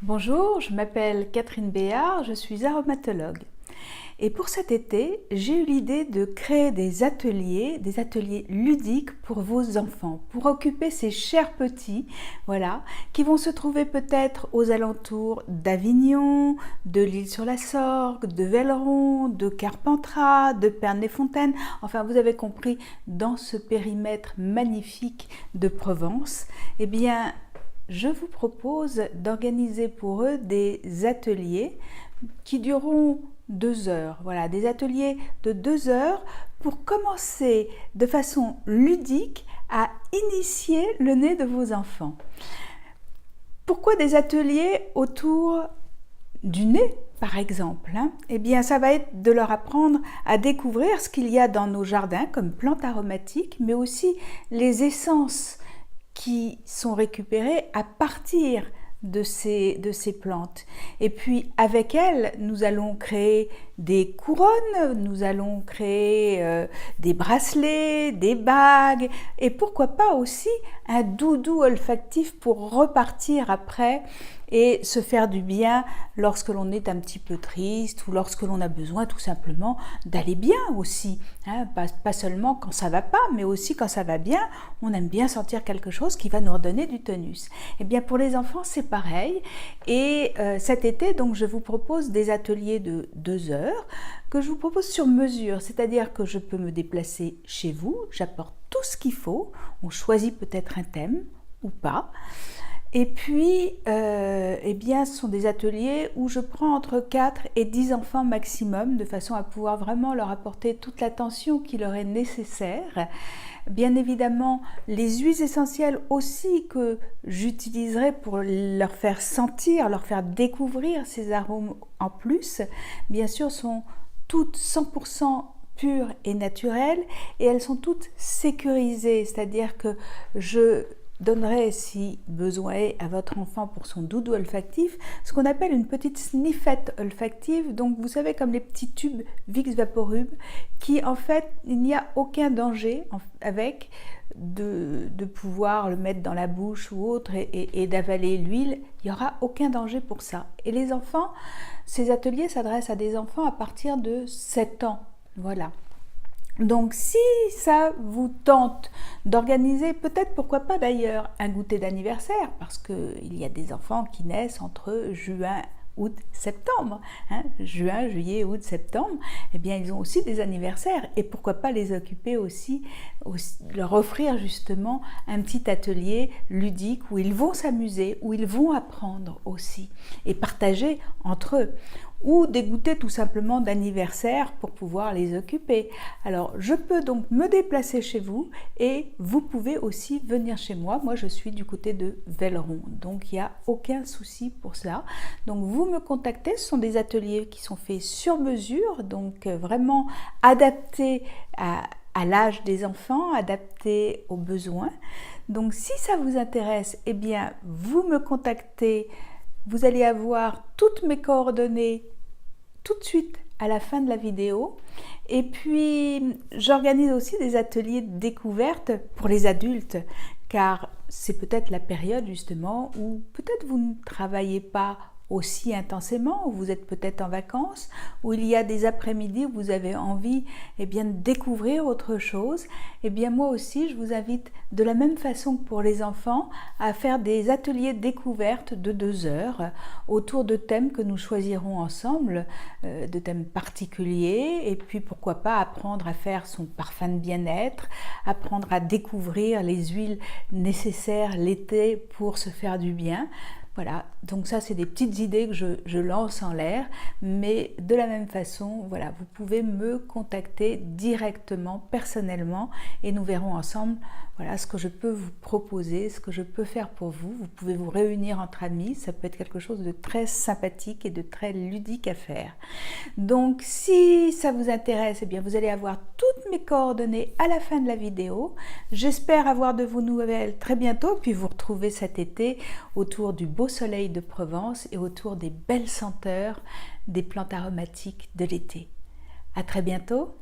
Bonjour, je m'appelle Catherine Béard, je suis aromatologue. Et pour cet été, j'ai eu l'idée de créer des ateliers ludiques pour vos enfants, pour occuper ces chers petits, voilà, qui vont se trouver peut-être aux alentours d'Avignon, de l'Île-sur-la-Sorgue, de Velleron, de Carpentras, de Pernay-Fontaine, enfin vous avez compris, dans ce périmètre magnifique de Provence, eh bien, je vous propose d'organiser pour eux des ateliers qui dureront 2 heures. Voilà, des ateliers de 2 heures pour commencer de façon ludique à initier le nez de vos enfants. Pourquoi des ateliers autour du nez, par exemple, Eh bien, ça va être de leur apprendre à découvrir ce qu'il y a dans nos jardins comme plantes aromatiques, mais aussi les essences qui sont récupérées à partir de ces plantes. Et puis avec elles, nous allons créer des couronnes, nous allons créer des bracelets, des bagues et pourquoi pas aussi un doudou olfactif pour repartir après et se faire du bien lorsque l'on est un petit peu triste ou lorsque l'on a besoin tout simplement d'aller bien aussi. Pas seulement quand ça va pas, mais aussi quand ça va bien, on aime bien sentir quelque chose qui va nous redonner du tonus. Et bien pour les enfants, c'est pareil. Et cet été, donc, je vous propose des ateliers de 2 heures que je vous propose sur mesure, c'est-à-dire que je peux me déplacer chez vous, j'apporte tout ce qu'il faut, on choisit peut-être un thème ou pas. Et puis, eh bien, ce sont des ateliers où je prends entre 4 et 10 enfants maximum, de façon à pouvoir vraiment leur apporter toute l'attention qui leur est nécessaire. Bien évidemment, les huiles essentielles aussi que j'utiliserai pour leur faire sentir, leur faire découvrir ces arômes en plus, bien sûr, sont toutes 100% pures et naturelles et elles sont toutes sécurisées, c'est-à-dire que je donnerai, si besoin est, à votre enfant pour son doudou olfactif, ce qu'on appelle une petite sniffette olfactive. Donc vous savez, comme les petits tubes Vicks Vaporub, qui en fait, il n'y a aucun danger avec de pouvoir le mettre dans la bouche ou autre et d'avaler l'huile. Il n'y aura aucun danger pour ça. Et les enfants, ces ateliers s'adressent à des enfants à partir de 7 ans. Voilà. Donc si ça vous tente d'organiser, peut-être pourquoi pas d'ailleurs, un goûter d'anniversaire, parce qu'il y a des enfants qui naissent entre juin, août, septembre, juin, juillet, août, septembre, eh bien ils ont aussi des anniversaires et pourquoi pas les occuper aussi, leur offrir justement un petit atelier ludique où ils vont s'amuser, où ils vont apprendre aussi et partager entre eux, ou des goûters tout simplement d'anniversaire pour pouvoir les occuper. Alors je peux donc me déplacer chez vous et vous pouvez aussi venir chez moi. Moi je suis du côté de Velleron, donc il n'y a aucun souci pour ça. Donc vous me contactez, ce sont des ateliers qui sont faits sur mesure, donc vraiment adaptés à l'âge des enfants, adaptés aux besoins. Donc si ça vous intéresse, eh bien vous me contactez. Vous allez avoir toutes mes coordonnées tout de suite à la fin de la vidéo. Et puis, j'organise aussi des ateliers de découverte pour les adultes, car c'est peut-être la période justement où peut-être vous ne travaillez pas aussi intensément, où vous êtes peut-être en vacances, où il y a des après-midi où vous avez envie de découvrir autre chose. Et bien moi aussi, je vous invite de la même façon que pour les enfants à faire des ateliers découvertes de 2 heures autour de thèmes que nous choisirons ensemble, de thèmes particuliers, et puis pourquoi pas apprendre à faire son parfum de bien-être, apprendre à découvrir les huiles nécessaires l'été pour se faire du bien. Voilà, donc ça c'est des petites idées que je lance en l'air, mais de la même façon, voilà, vous pouvez me contacter directement, personnellement, et nous verrons ensemble, voilà, ce que je peux vous proposer, ce que je peux faire pour vous. Vous pouvez vous réunir entre amis, ça peut être quelque chose de très sympathique et de très ludique à faire. Donc si ça vous intéresse, eh bien vous allez avoir toutes mes coordonnées à la fin de la vidéo. J'espère avoir de vos nouvelles très bientôt, puis vous retrouver cet été autour du beau soleil de Provence et autour des belles senteurs des plantes aromatiques de l'été. À très bientôt.